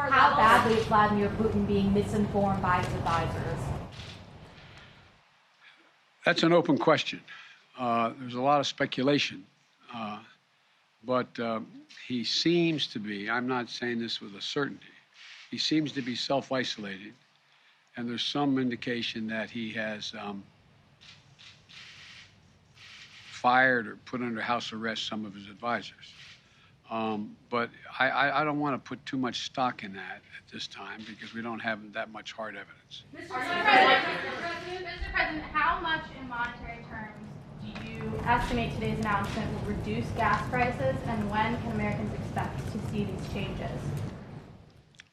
How badly is Vladimir Putin being misinformed by his advisors? That's an open question. There's a lot of speculation, but he seems to be, I'm not saying this with a certainty, he seems to be self-isolating, and there's some indication that he has fired or put under house arrest some of his advisors. But I don't want to put too much stock in that at this time because we don't have that much hard evidence. Mr. President, how much in monetary terms do you estimate today's announcement will reduce gas prices, and when can Americans expect to see these changes?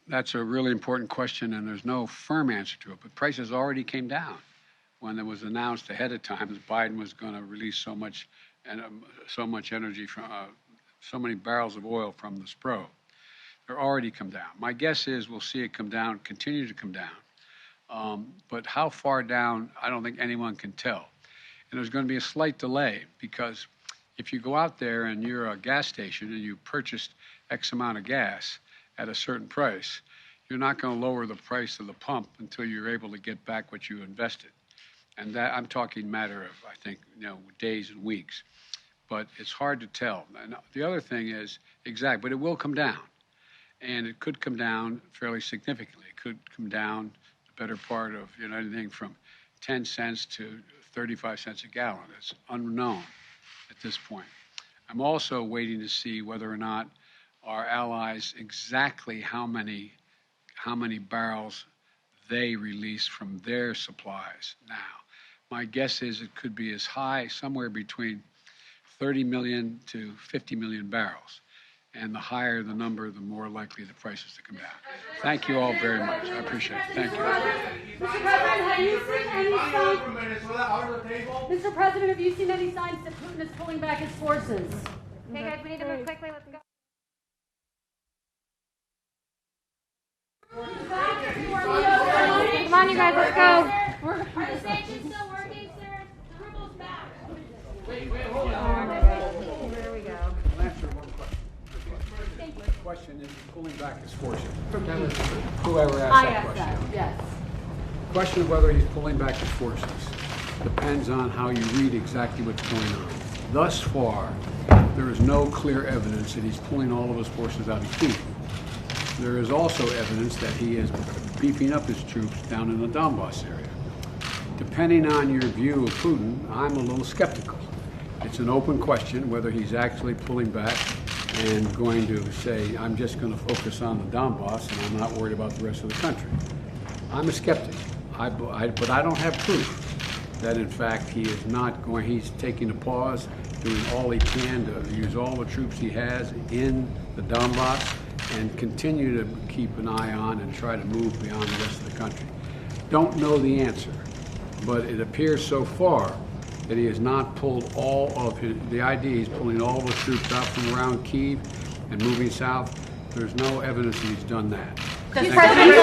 That's a really important question, and there's no firm answer to it. But prices already came down when it was announced ahead of time that Biden was going to release so much energy from so many barrels of oil from the Spro. They're already come down. My guess is we'll see it come down, continue to come down. But how far down, I don't think anyone can tell. And there's going to be a slight delay because if you go out there and you're a gas station and you purchased X amount of gas at a certain price, you're not going to lower the price of the pump until you're able to get back what you invested. And that I'm talking matter of, I think, days and weeks. But it's hard to tell. And the other thing is, but it will come down. And it could come down fairly significantly. It could come down the better part of, anything from 10 cents to 35 cents a gallon. It's unknown at this point. I'm also waiting to see whether or not our allies exactly how many barrels they release from their supplies now. My guess is it could be as high, somewhere between 30 million to 50 million barrels. And the higher the number, the more likely the prices to come down. Thank you all very much. I appreciate it. Thank you. Mr. President, have you seen any signs? Mr. President, have you seen any signs that Putin is pulling back his forces? Okay, guys, we need to move quickly. Let's go. Come on, you guys, let's go. Are the sanctions still working, sir? The ruble's back. Wait, hold on. Here we go. I'll answer one question. The question is pulling back his forces. Whoever asked that question. Yes. The question of whether he's pulling back his forces depends on how you read exactly what's going on. Thus far, there is no clear evidence that he's pulling all of his forces out of Kyiv. There is also evidence that he is beefing up his troops down in the Donbass area. Depending on your view of Putin, I'm a little skeptical. It's an open question whether he's actually pulling back and going to say, I'm just going to focus on the Donbass and I'm not worried about the rest of the country. I'm a skeptic, but I don't have proof that in fact he is not going, he's taking a pause, doing all he can to use all the troops he has in the Donbass and continue to keep an eye on and try to move beyond the rest of the country. Don't know the answer, but it appears so far that he has not pulled all of the idea he's pulling all the troops out from around Kyiv and moving south. There's no evidence that he's done that. Mr. President,